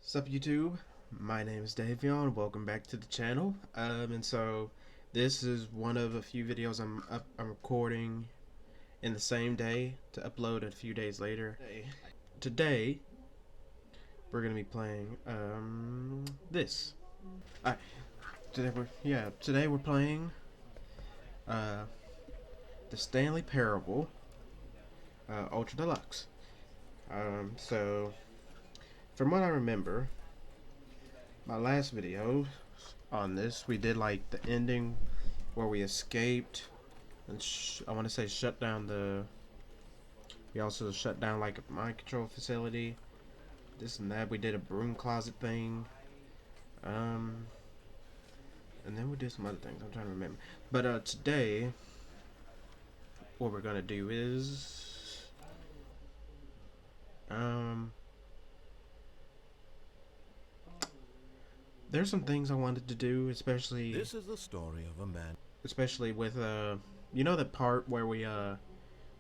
Sup YouTube, my name is Davion, welcome back to the channel. And so this is one of a few videos I'm recording in the same day to upload a few days later. Today we're gonna be playing this. Alright, today we're playing uh the Stanley Parable, Ultra Deluxe. So from what I remember, my last video on this, we did like the ending where we escaped and I want to say shut down the. We also shut down like a mind control facility. This and that. We did a broom closet thing. Um, and then we did some other things. I'm trying to remember. But today, what we're gonna do is there's some things I wanted to do, especially. This is the story of a man. Especially with you know the part where we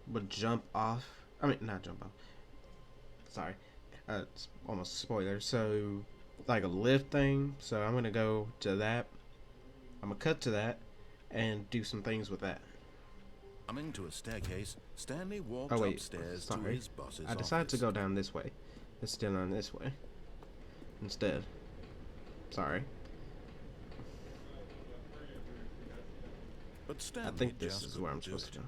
would jump off. I mean, not jump off. Sorry, it's almost a spoiler. So, like a lift thing. So I'm gonna go to that. I'm gonna cut to that and do some things with that. Coming to a staircase, Stanley walked upstairs to his boss's office. I decided to go down this way. Let's go down this way instead. Sorry. But Stanley I think this is where I'm supposed to go.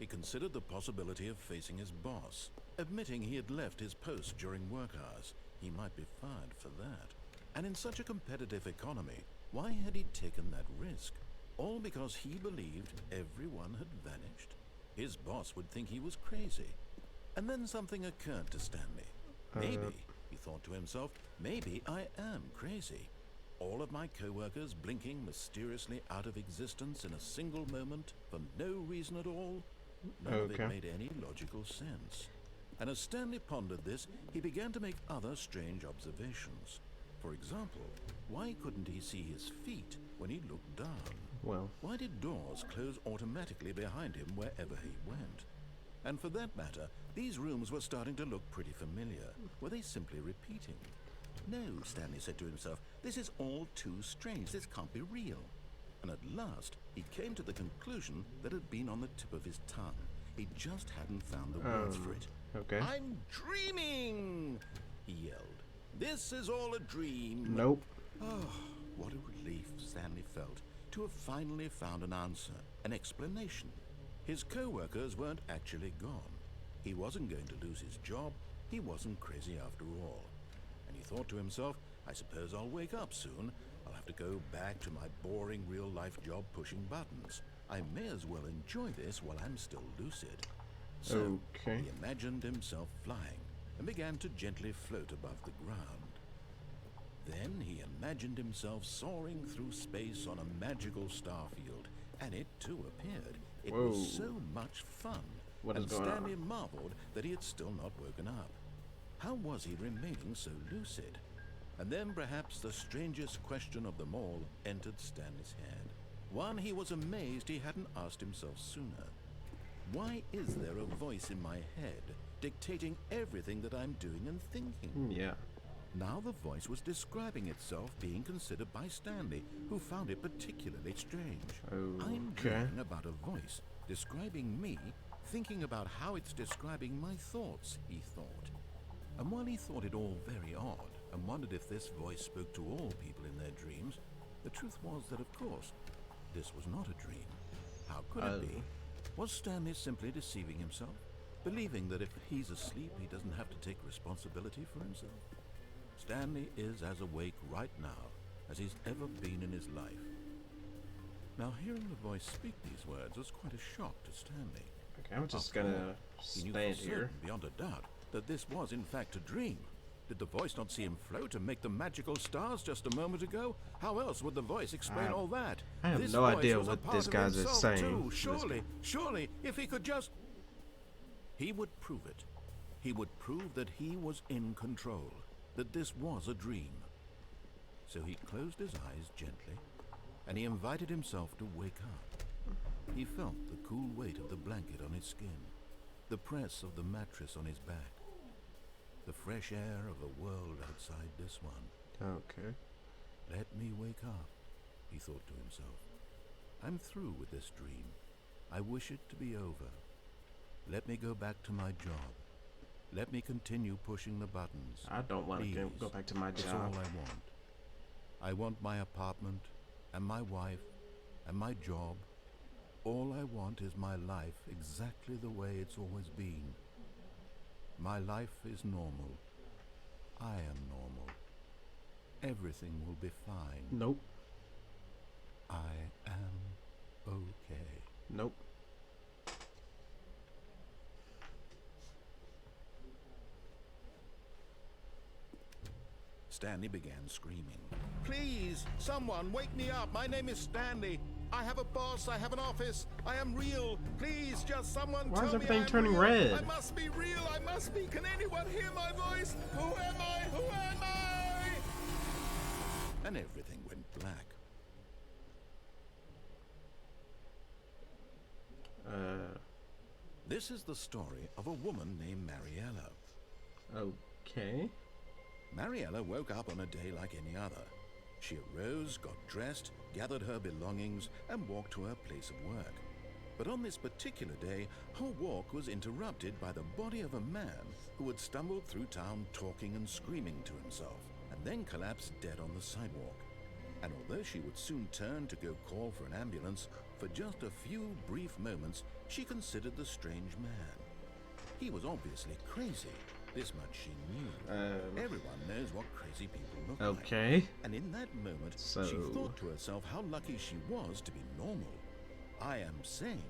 He considered the possibility of facing his boss, admitting he had left his post during work hours. He might be fired for that. And in such a competitive economy, why had he taken that risk? All because he believed everyone had vanished. His boss would think he was crazy. And then something occurred to Stanley. Maybe, he thought to himself, maybe I am crazy. All of my co-workers blinking mysteriously out of existence in a single moment for no reason at all. None of it made any logical sense. And as Stanley pondered this, he began to make other strange observations. For example, why couldn't he see his feet when he looked down? Well, why did doors close automatically behind him wherever he went? And for that matter, these rooms were starting to look pretty familiar. Were they simply repeating? No, Stanley said to himself, this is all too strange. This can't be real. And at last, he came to the conclusion that had been on the tip of his tongue. He just hadn't found the words for it. Okay. I'm dreaming, he yelled. This is all a dream. Nope. Oh, what a relief Stanley felt to have finally found an answer, an explanation. His co-workers weren't actually gone. He wasn't going to lose his job. He wasn't crazy after all. And he thought to himself, I suppose I'll wake up soon. I'll have to go back to my boring real-life job pushing buttons. I may as well enjoy this while I'm still lucid. So he imagined himself flying and began to gently float above the ground. Then he imagined himself soaring through space on a magical starfield, and it too appeared. It was so much fun, and Stanley marveled that he had still not woken up. How was he remaining so lucid? And then perhaps the strangest question of them all entered Stanley's head. One he was amazed he hadn't asked himself sooner. Why is there a voice in my head dictating everything that I'm doing and thinking? Yeah. Now the voice was describing itself being considered by Stanley, who found it particularly strange. I'm dreaming about a voice describing me, thinking about how it's describing my thoughts, he thought. And while he thought it all very odd, and wondered if this voice spoke to all people in their dreams, the truth was that, of course, this was not a dream. How could it be? Was Stanley simply deceiving himself, believing that if he's asleep, he doesn't have to take responsibility for himself? Stanley is as awake right now as he's ever been in his life. Now, hearing the voice speak these words was quite a shock to Stanley. Okay, I'm just gonna stand here. Beyond a doubt that this was in fact a dream. Did the voice not see him float and make the magical stars just a moment ago? How else would the voice explain all that? I have no idea what this guy's saying. Surely, if he could just... He would prove it. He would prove that he was in control, that this was a dream. So he closed his eyes gently, and he invited himself to wake up. He felt the cool weight of the blanket on his skin, the press of the mattress on his back. the fresh air of a world outside this one. Okay. Let me wake up, he thought to himself. I'm through with this dream. I wish it to be over. Let me go back to my job. Let me continue pushing the buttons. I don't want to go back to my It's job. all I want. I want my apartment, and my wife, and my job. All I want is my life exactly the way it's always been. My life is normal. I am normal. Everything will be fine. Nope. I am okay. Nope. Stanley began screaming. Please, someone, wake me up. My name is Stanley. I have a boss. I have an office. I am real. Please, just someone Why tell is me everything I'm turning real. red? I must be real. I must be. Can anyone hear my voice? Who am I? Who am I? And everything went black. This is the story of a woman named Mariella. Okay. Mariella woke up on a day like any other. She arose, got dressed, gathered her belongings, and walked to her place of work. But on this particular day, her walk was interrupted by the body of a man who had stumbled through town talking and screaming to himself, and then collapsed dead on the sidewalk. And although she would soon turn to go call for an ambulance, for just a few brief moments, she considered the strange man. He was obviously crazy. This much she knew. Everyone knows what crazy people look like. Okay. And in that moment, So she thought to herself how lucky she was to be normal. I am sane.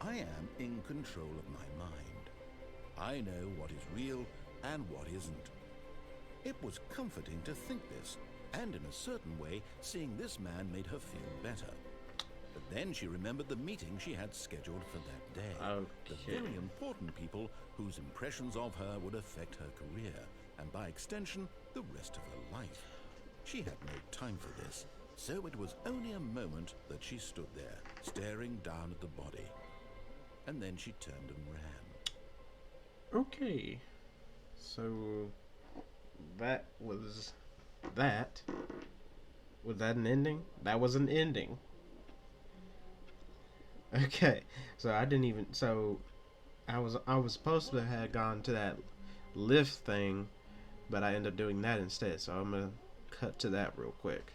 I am in control of my mind. I know what is real and what isn't. It was comforting to think this, and in a certain way, seeing this man made her feel better. But then she remembered the meeting she had scheduled for that day. Okay. The very important people whose impressions of her would affect her career, and by extension, the rest of her life. She had no time for this, so it was only a moment that she stood there, staring down at the body. And then she turned and ran. Okay. So that was that. Was that an ending? That was an ending. Okay. So I didn't even I was supposed to have gone to that lift thing, but I ended up doing that instead. So I'm gonna cut to that real quick.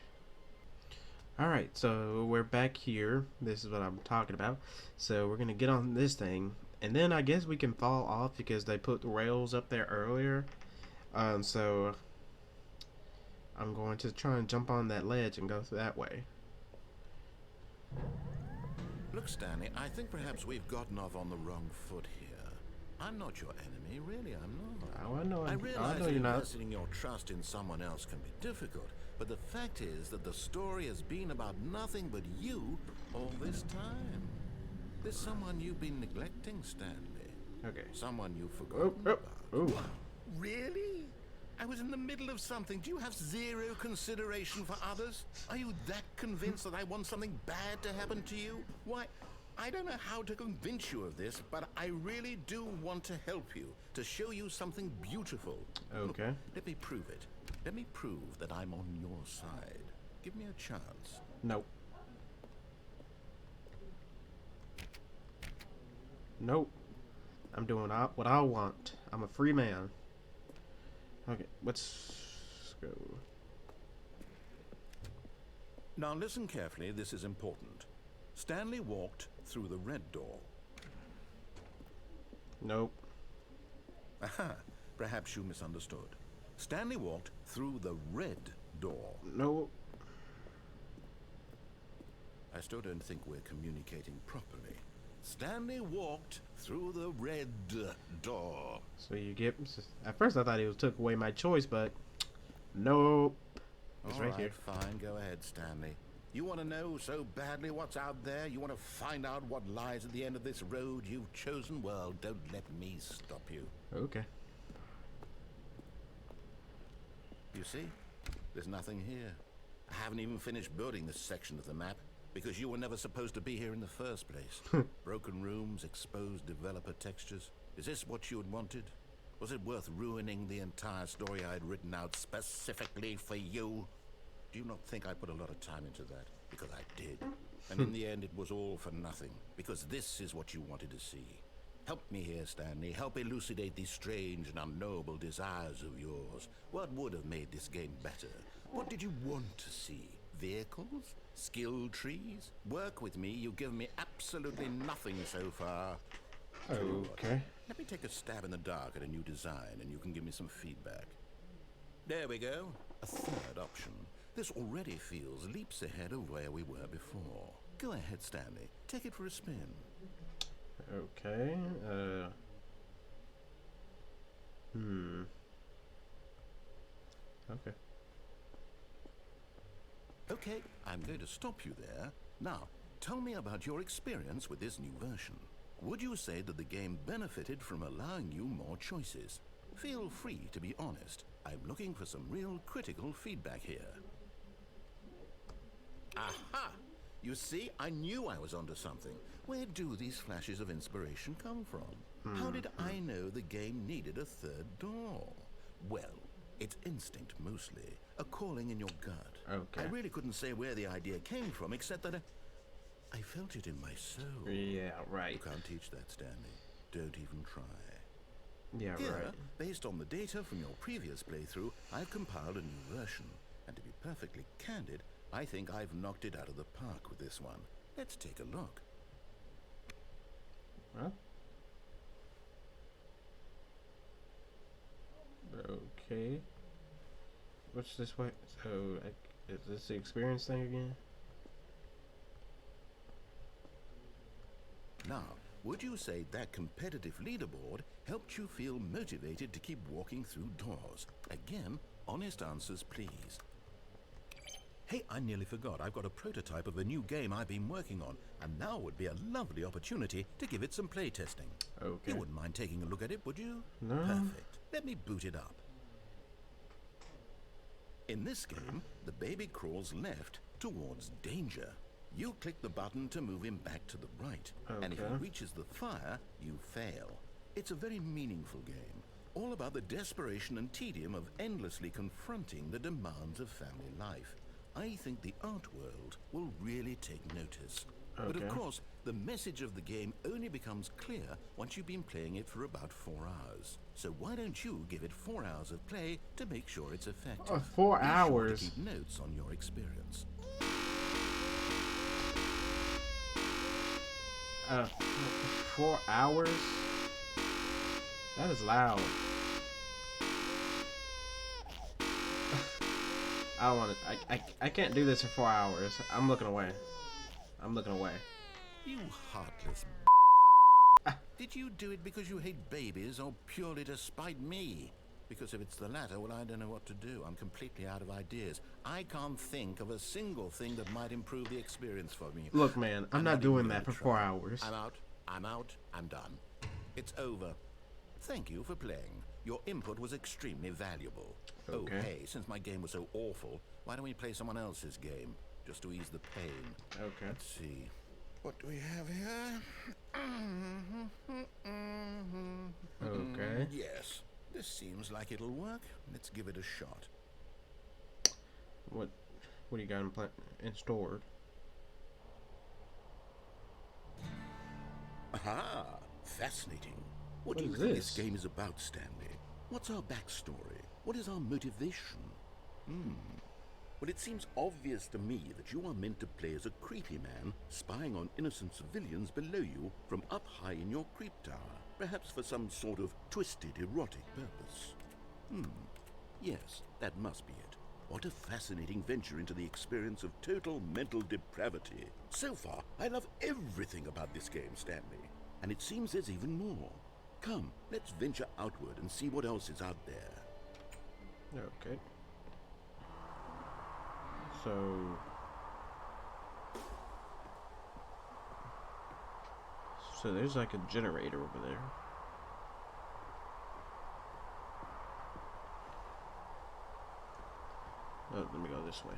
Alright, so we're back here. This is what I'm talking about. So we're gonna get on this thing, and then I guess we can fall off because they put the rails up there earlier. So I'm going to try and jump on that ledge and go that way. Look, Stanley, I think perhaps we've gotten off on the wrong foot here. I'm not your enemy, really, I'm not. Oh, I know. I realize that you're not. investing your trust in someone else can be difficult, but the fact is that the story has been about nothing but you all this time. There's someone you've been neglecting, Stanley. Okay. Someone you've forgotten Oh, about. oh. Really? I was in the middle of something. Do you have zero consideration for others? Are you that convinced that I want something bad to happen to you? Why, I don't know how to convince you of this, but I really do want to help you, to show you something beautiful. Okay. Look, let me prove it. Let me prove that I'm on your side. Give me a chance. Nope. Nope. I'm doing what I want. I'm a free man. Okay, let's go. Now listen carefully, this is important. Stanley walked through the red door. Nope. Aha, perhaps you misunderstood. Stanley walked through the red door. Nope. I still don't think we're communicating properly. Stanley walked through the red door. So you get. At first I thought it took away my choice, but nope. It's All right right, here. fine, go ahead, Stanley. You want to know so badly what's out there? You want to find out what lies at the end of this road you've chosen? Well, don't let me stop you. Okay. You see? There's nothing here. I haven't even finished building this section of the map, because you were never supposed to be here in the first place. Broken rooms, exposed developer textures. Is this what you had wanted? Was it worth ruining the entire story I had written out specifically for you? Do you not think I put a lot of time into that? Because I did. And in the end, it was all for nothing. Because this is what you wanted to see. Help me here, Stanley. Help elucidate these strange and unknowable desires of yours. What would have made this game better? What did you want to see? Vehicles? Skill trees? Work with me. You've given me absolutely nothing so far. Okay. Let me take a stab in the dark at a new design, and you can give me some feedback. There we go. A third option. This already feels leaps ahead of where we were before. Go ahead, Stanley. Take it for a spin. Okay. Okay. Okay, I'm going to stop you there. Now, tell me about your experience with this new version. Would you say that the game benefited from allowing you more choices? Feel free to be honest. I'm looking for some real critical feedback here. Aha! You see, I knew I was onto something. Where do these flashes of inspiration come from? How did I know the game needed a third door? Well, it's instinct mostly, a calling in your gut. Okay. I really couldn't say where the idea came from, except that I felt it in my soul. Yeah, right. You can't teach that, Stanley. Don't even try. Yeah, Here, right. based on the data from your previous playthrough, I've compiled a new version. And to be perfectly candid, I think I've knocked it out of the park with this one. Let's take a look. Huh? Okay. What's this way? So, is this the experience thing again? Now, would you say that competitive leaderboard helped you feel motivated to keep walking through doors? Again, honest answers, please. Hey, I nearly forgot. I've got a prototype of a new game I've been working on, and now would be a lovely opportunity to give it some playtesting. Okay. You wouldn't mind taking a look at it, would you? No. Perfect. Let me boot it up. In this game, the baby crawls left towards danger. You click the button to move him back to the right, and if he Okay. reaches the fire, you fail. It's a very meaningful game, all about the desperation and tedium of endlessly confronting the demands of family life. I think the art world will really take notice. But of Okay. course, the message of the game only becomes clear once you've been playing it for about 4 hours. So why don't you give it 4 hours of play to make sure it's effective? 4 Be sure to hours? keep notes on your experience. 4 hours? That is loud. I don't want to. I can't do this for 4 hours. I'm looking away. I'm looking away. You heartless Did you do it because you hate babies or purely to spite me? Because if it's the latter, well, I don't know what to do. I'm completely out of ideas. I can't think of a single thing that might improve the experience for me. Look, man, I'm not even doing gonna that for try. 4 hours. I'm out. I'm out. I'm done. It's over. Thank you for playing. Your input was extremely valuable. Okay. Oh, hey, since my game was so awful, why don't we play someone else's game? Just to ease the pain. Okay. Let's see. What do we have here? Okay. Yes. This seems like it'll work. Let's give it a shot. What do you got in stored? Aha! Fascinating. What What do you is think this? this game is about, Stanley? What's our backstory? What is our motivation? Well, it seems obvious to me that you are meant to play as a creepy man spying on innocent civilians below you from up high in your creep tower, perhaps for some sort of twisted erotic purpose. Yes, that must be it. What a fascinating venture into the experience of total mental depravity. So far, I love everything about this game, Stanley. And it seems there's even more. Come, let's venture outward and see what else is out there. Okay. So there's like a generator over there. Oh, let me go this way.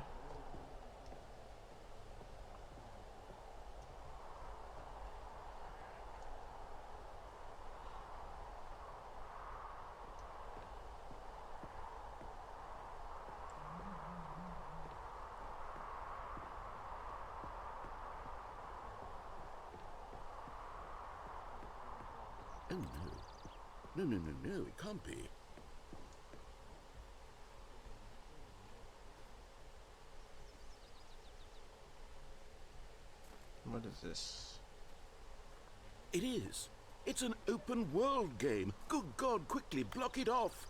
No, no, no, no, it can't be. What is this? It is. It's an open world game. Good God, quickly block it off.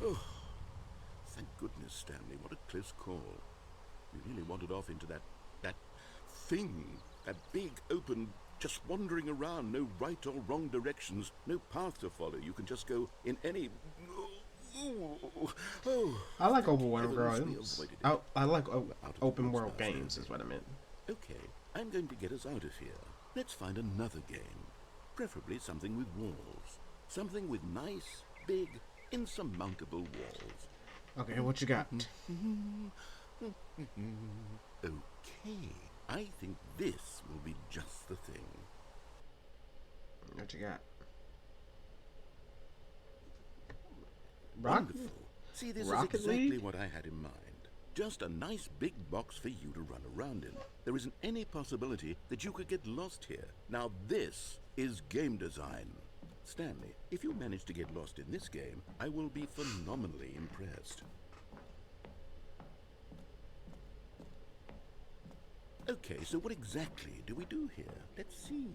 Oh, thank goodness, Stanley. What a close call. You really wandered off into that thing. That big, open, just wandering around. No right or wrong directions. No path to follow. You can just go in any... Oh, I like open world games. I like open world games is what I meant. Okay, I'm going to get us out of here. Let's find another game. Preferably something with walls. Something with nice, big, insurmountable walls. Okay, what you got? Okay, I think this will be just the thing. What you got? Wonderful. See, this Rocket is exactly League? what I had in mind. Just a nice big box for you to run around in. There isn't any possibility that you could get lost here. Now this is game design. Stanley, if you manage to get lost in this game, I will be phenomenally impressed. Okay, so what exactly do we do here? Let's see.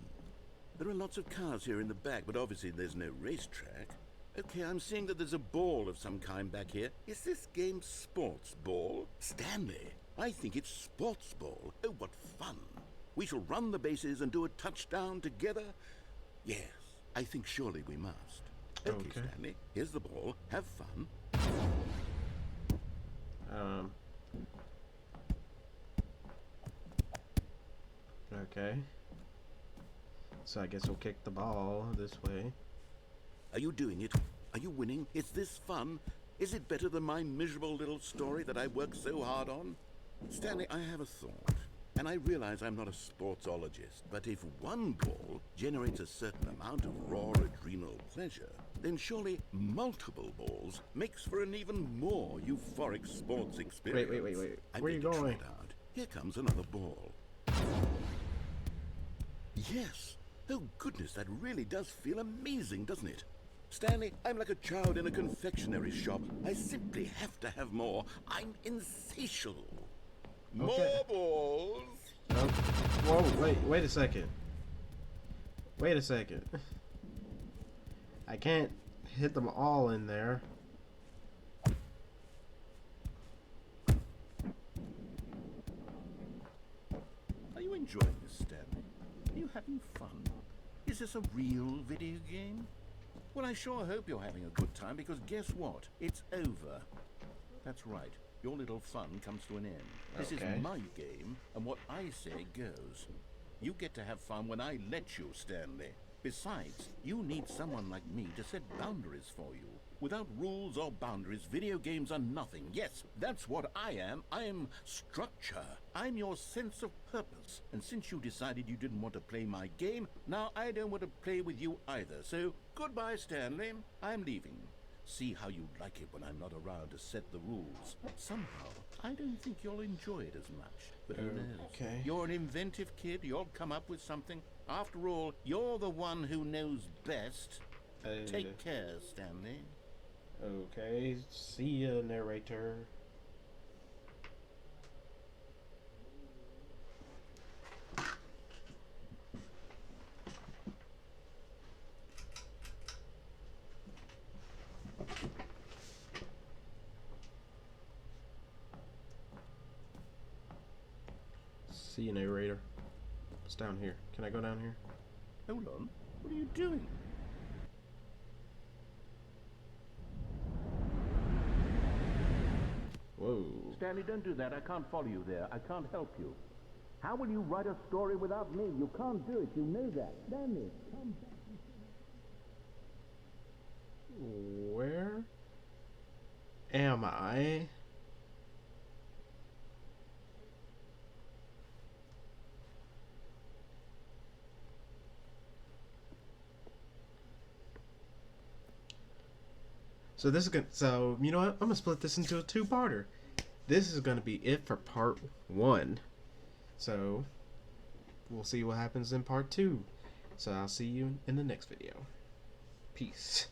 There are lots of cars here in the back, but obviously there's no racetrack. Okay, I'm seeing that there's a ball of some kind back here. Is this game sports ball? Stanley, I think it's sports ball. Oh, what fun. We shall run the bases and do a touchdown together? Yes, I think surely we must. Okay, Stanley, here's the ball. Have fun. Okay. So I guess we'll kick the ball this way. Are you doing it? Are you winning? Is this fun? Is it better than my miserable little story that I worked so hard on? Stanley, I have a thought. And I realize I'm not a sportsologist, but if one ball generates a certain amount of raw adrenal pleasure, then surely multiple balls makes for an even more euphoric sports experience. Wait. Where are you going? Here comes another ball. Yes. Oh goodness, that really does feel amazing, doesn't it? Stanley, I'm like a child in a confectionery shop. I simply have to have more. I'm insatiable. More balls. Whoa, wait a second. Wait a second. I can't hit them all in there. Are you enjoying this, Stanley? Are you having fun? Is this a real video game? Well, I sure hope you're having a good time, because guess what? It's over. That's right. Your little fun comes to an end. This is my game, and what I say goes. You get to have fun when I let you, Stanley. Besides, you need someone like me to set boundaries for you. Without rules or boundaries, video games are nothing. Yes, that's what I am. I'm structure. I'm your sense of purpose. And since you decided you didn't want to play my game, now I don't want to play with you either. So, goodbye, Stanley. I'm leaving. See how you like it when I'm not around to set the rules. Somehow, I don't think you'll enjoy it as much. But who knows? You're an inventive kid. You'll come up with something. After all, you're the one who knows best. Take care, Stanley. Okay, see ya, narrator. See you, narrator. It's down here. Can I go down here? Hold on. What are you doing? Whoa. Stanley, don't do that. I can't follow you there. I can't help you. How will you write a story without me? You can't do it. You know that. Stanley, come back. Where am I? So this is gonna. So you know what? I'm gonna split this into a two-parter. This is gonna be it for part 1. So we'll see what happens in part 2. So I'll see you in the next video. Peace.